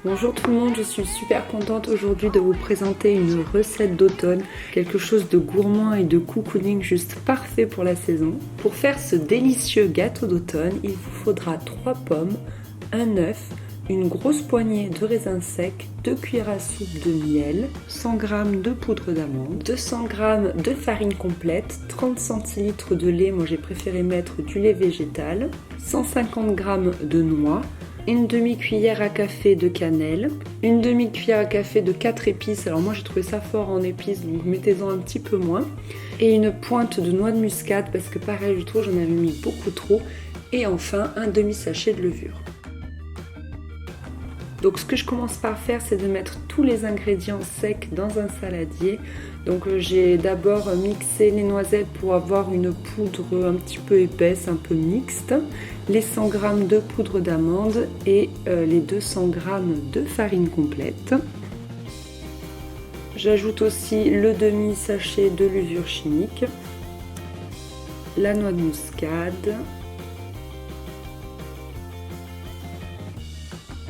Bonjour tout le monde, je suis super contente aujourd'hui de vous présenter une recette d'automne, quelque chose de gourmand et de cocooning juste parfait pour la saison. Pour faire ce délicieux gâteau d'automne, il vous faudra 3 pommes, un œuf, une grosse poignée de raisins secs, 2 cuillères à soupe de miel, 100 g de poudre d'amande, 200 g de farine complète, 30 centilitres de lait, moi j'ai préféré mettre du lait végétal, 150 g de noix, une demi-cuillère à café de cannelle, une demi-cuillère à café de 4 épices, alors moi j'ai trouvé ça fort en épices donc mettez-en un petit peu moins, et une pointe de noix de muscade parce que pareil je trouve j'en avais mis beaucoup trop, et enfin un demi-sachet de levure. Donc ce que je commence par faire, c'est de mettre tous les ingrédients secs dans un saladier. Donc j'ai d'abord mixé les noisettes pour avoir une poudre un petit peu épaisse, un peu mixte, les 100 g de poudre d'amande et les 200 g de farine complète. J'ajoute aussi le demi-sachet de levure chimique, la noix de muscade,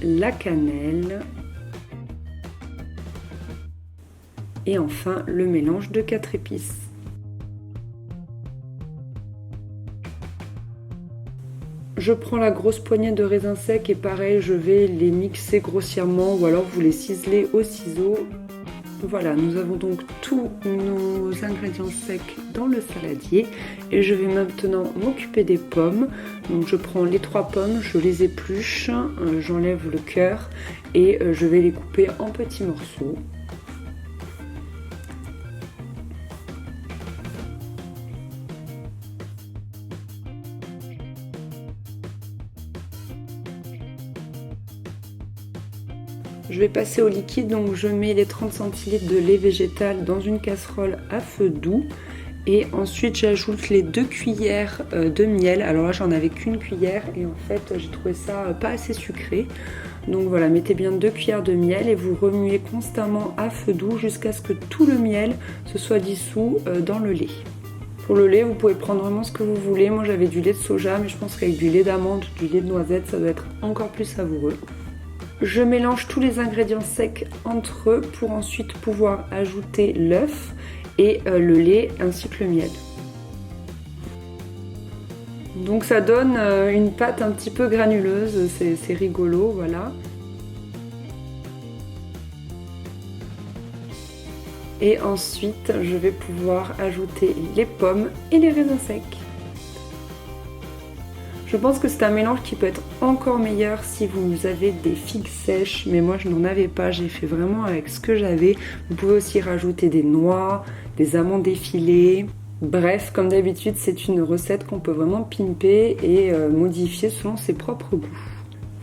la cannelle et enfin le mélange de 4 épices. Je prends la grosse poignée de raisins secs et pareil je vais les mixer grossièrement ou alors vous les ciselez au ciseau. Voilà, nous avons donc tous nos ingrédients secs dans le saladier et je vais maintenant m'occuper des pommes. Donc je prends les 3 pommes, je les épluche, j'enlève le cœur et je vais les couper en petits morceaux. Je vais passer au liquide, donc je mets les 30 centilitres de lait végétal dans une casserole à feu doux et ensuite j'ajoute les 2 cuillères de miel. Alors là j'en avais qu'une cuillère et en fait j'ai trouvé ça pas assez sucré. Donc voilà, mettez bien 2 cuillères de miel et vous remuez constamment à feu doux jusqu'à ce que tout le miel se soit dissous dans le lait. Pour le lait, vous pouvez prendre vraiment ce que vous voulez. Moi j'avais du lait de soja, mais je pense qu'avec du lait d'amande, du lait de noisette, ça doit être encore plus savoureux. Je mélange tous les ingrédients secs entre eux pour ensuite pouvoir ajouter l'œuf et le lait ainsi que le miel. Donc ça donne une pâte un petit peu granuleuse, c'est rigolo, voilà. Et ensuite je vais pouvoir ajouter les pommes et les raisins secs. Je pense que c'est un mélange qui peut être encore meilleur si vous avez des figues sèches, mais moi je n'en avais pas, j'ai fait vraiment avec ce que j'avais. Vous pouvez aussi rajouter des noix, des amandes effilées. Bref, comme d'habitude, c'est une recette qu'on peut vraiment pimper et modifier selon ses propres goûts.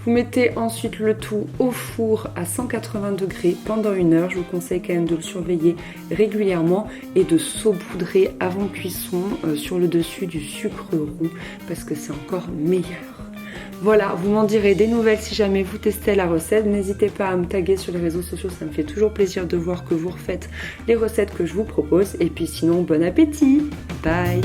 Vous mettez ensuite le tout au four à 180 degrés pendant 1 heure. Je vous conseille quand même de le surveiller régulièrement et de saupoudrer avant cuisson sur le dessus du sucre roux parce que c'est encore meilleur. Voilà, vous m'en direz des nouvelles si jamais vous testez la recette. N'hésitez pas à me taguer sur les réseaux sociaux, ça me fait toujours plaisir de voir que vous refaites les recettes que je vous propose. Et puis sinon, bon appétit! Bye!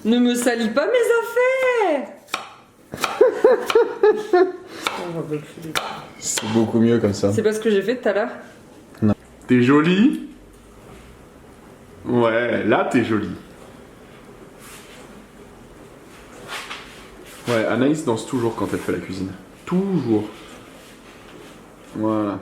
Ne me salis pas mes affaires. C'est beaucoup mieux comme ça. C'est pas ce que j'ai fait tout à l'heure. Non. T'es jolie? Ouais, là t'es jolie. Ouais, Anaïs danse toujours quand elle fait la cuisine. Toujours. Voilà.